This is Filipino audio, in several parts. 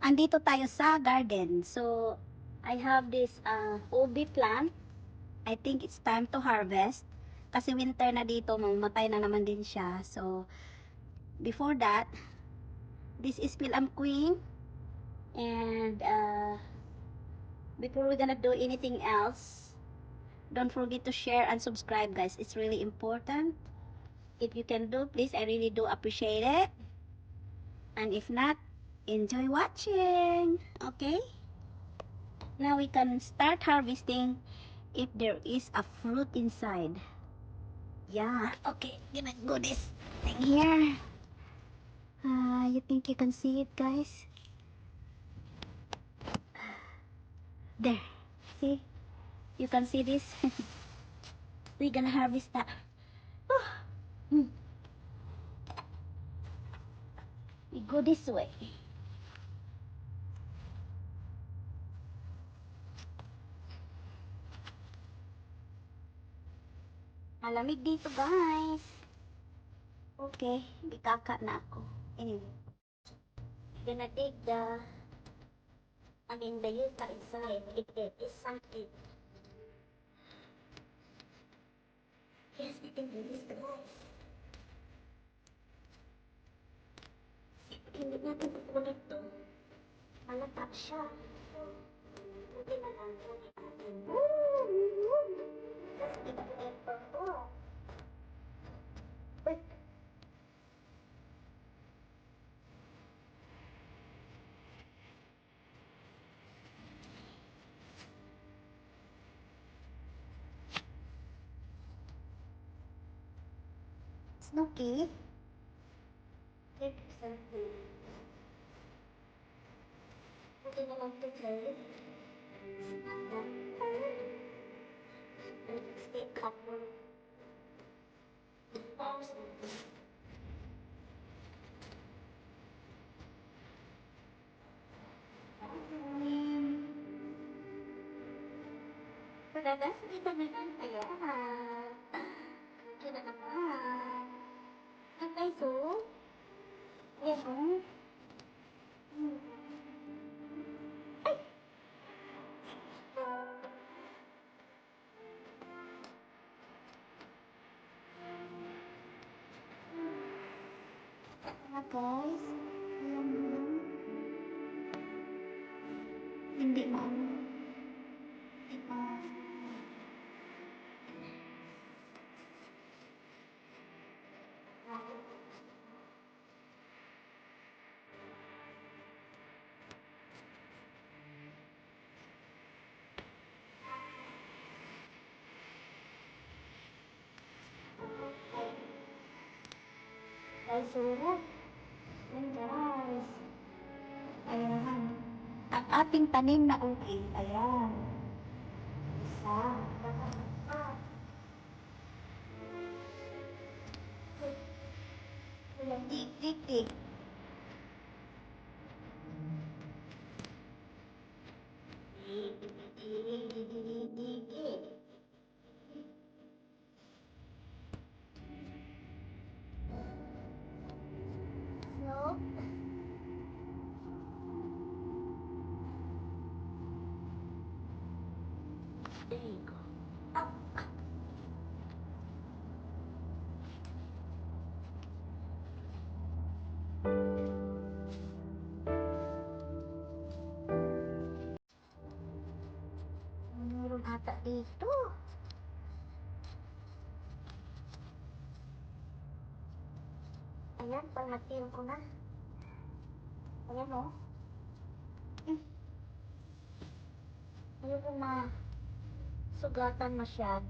andito tayo sa garden. So, I have this ubi plant. I think it's time to harvest. Kasi winter na dito, mamatay na naman din siya. So, before that, this is Pilam Queen. And, before we're gonna do anything else, don't forget to share and subscribe, guys. It's really important. If you can do, please, I really do appreciate it. And if not, enjoy watching. Okay? Now we can start harvesting if there is a fruit inside. Yeah, okay, gonna go this thing here. You think you can see it, guys? There, see? You can see this? We're gonna harvest that. We go this way. Malamig dito, guys. Okay, ikaka na ako. Anyway, gonna dig the yucca inside. It is something. Yes, I think it is, guys. Hindi natin pupunin to. Malata siya. Hindi na lang punin natin. Let's get it purple. Wait. Snooki. Take something. Pwede naman to try. Stay couple. Pagkakas, dito naman. Ayan. Dito na naman. Ang nice, oh. Ayan, oh. Guys, alam mo lang, hindi mo guys, sulat. Ayan, guys. Ayan. Ang ating tanim na ubi. Ayan. Isa. Ayan, dig, dig, dig. Dig, dig, dig, dig, dig, dig, dig. So, there you go. Meron ata dito. Ayan, pang-natil ko na. Ayan, oh. Ayoko na sugatan masyado.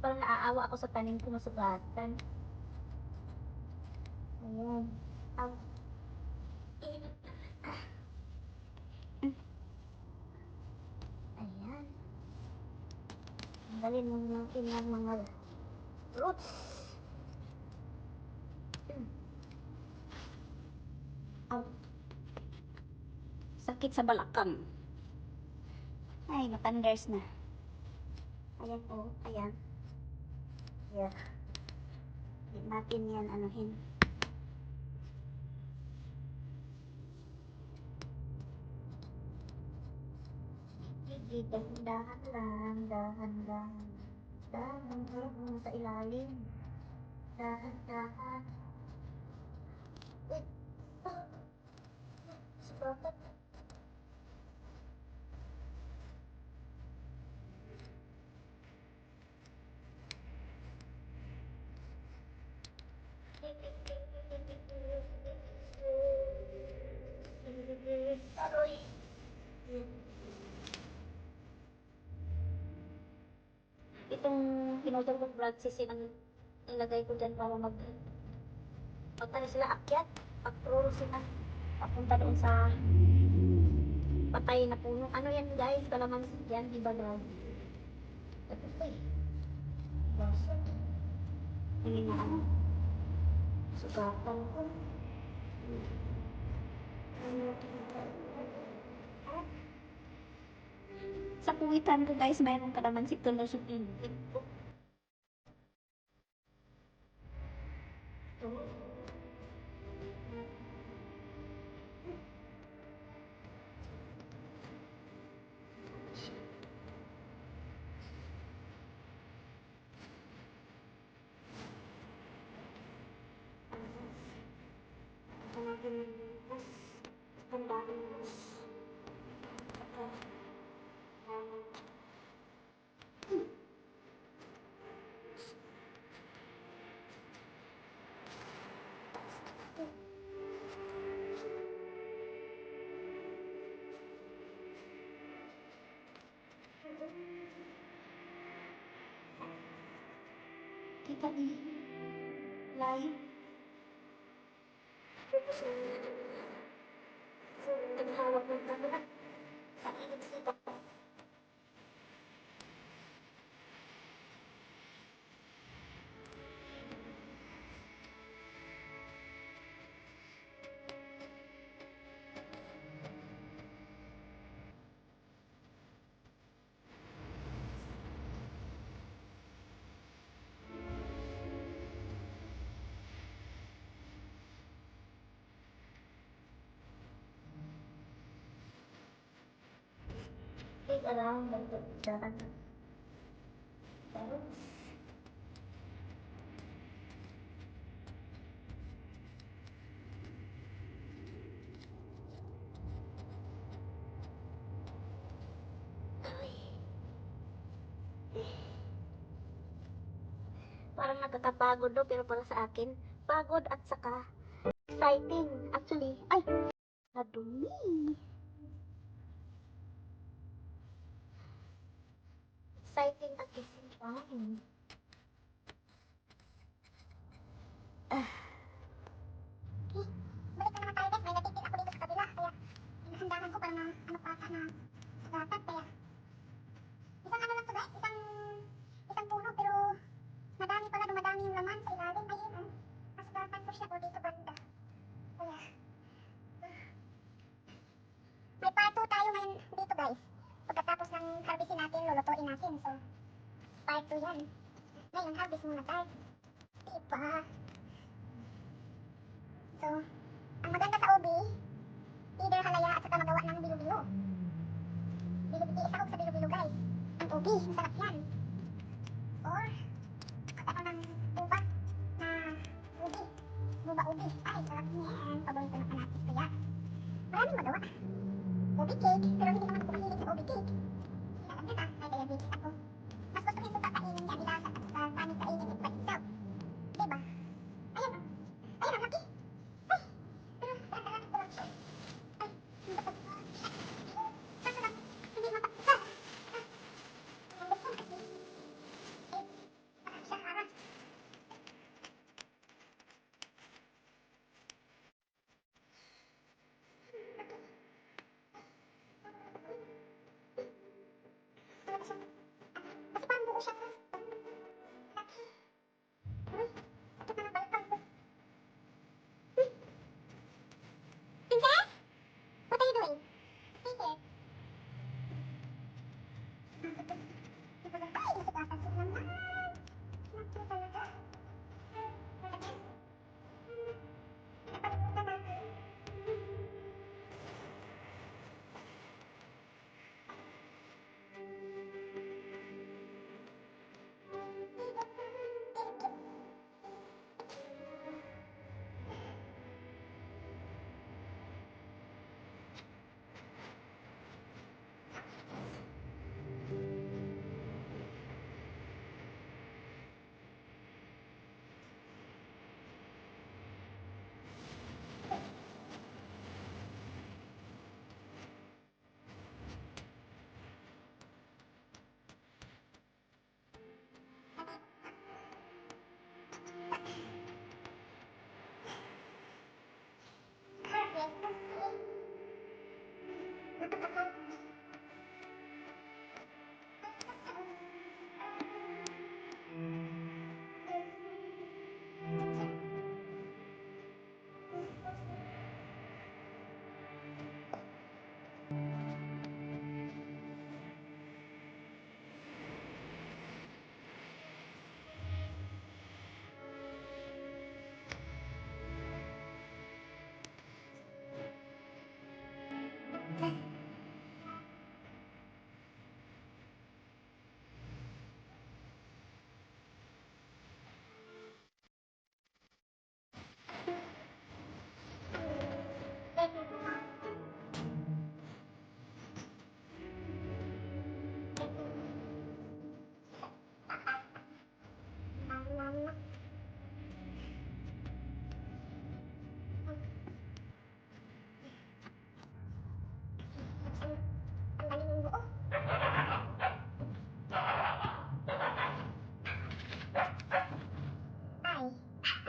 Parang naaawa ako sa tanim ko masugatan. Ayan. Ang init. Ayan. Tanggalin mo natin yung mga roots. Ang sakit sa balakang. Ay, matanders na. Ayan, oh. Ayan. Yeah. Hindi natin yan anuhin. Dito, dahan lang, dahan lang. Dahan lang sa ilalim. Dahan, dahan. Uy! Ah! Bakit? Aroy! Itong pinutol kong brad sisi ang ilagay ko dyan para pag sila akyat, pag-roll sila papunta doon sa patay na puno. Ano yan guys? Kalamansi yan, di ba daw? Ito po eh. Basa. Hindi na ano. Sugatan ko. Sa puwitan ko guys, mayroong kalamansi tulusog din. Kita di lain. Naghawak ng camera. Kita. Dig around the dahan. Tapos, parang nakakapagod do, pero para sa akin, pagod at saka exciting. Actually, ay, nadumi. Exciting at the same time. Okay, balik na naman tayo guys. May natipid ako dito sa kabila. Kaya, hinahandahan ko para ano pa ata na sugatan. Kaya, isang ano lang to guys, isang puno pero madami pala, dumadami yung laman sa ilalim. Ayun, nasugatan ko siya o dito banda. Kaya, may part 2 tayo ngayon dito guys. Pagkatapos ng harvestin natin, lulutuin natin. So, part 2 yan. Ngayon, harvest muna tayo. Diba? So, ang maganda sa ubi, either halaya at saka magawa ng bilo-bilo. Bilo-bilo, isahog sa bilo-bilo guys. Ang ubi, masarap yan. Or, ano ng ubat na ubi. Buba ubi. Ay, sarap niyan. Paborito ng kanatis kaya. Maraming magawa. Ubi cake, pero hindi naman ako mahilig sa ubi cake. Alam niyo ba, may diabetes ako. Mas gusto ko kakainin yan, ilasa at paano kainin it by itself. Diba? Ayan, ayun ang laki. Ay, pero dahan-dahan ko lang. Ay, hindi pa. Kaso lang, hindi mapakita. Ang gusto kasi, siya harap. Kasi parang buo siya. Laki.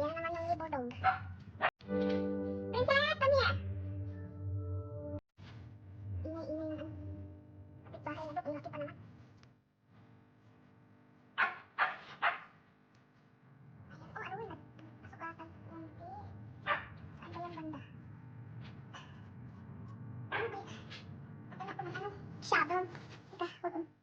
Ayan naman yung libodog. Princess, come here! Ingay-ingay na ano. Kapit-bahay na dog, ang laki pa naman. Ayan, oh, ano yun? Nasugatan. Munti. Saan ba yung banda? Ano ba yun? Wala pa ng ano. Shadow. Teka, huwag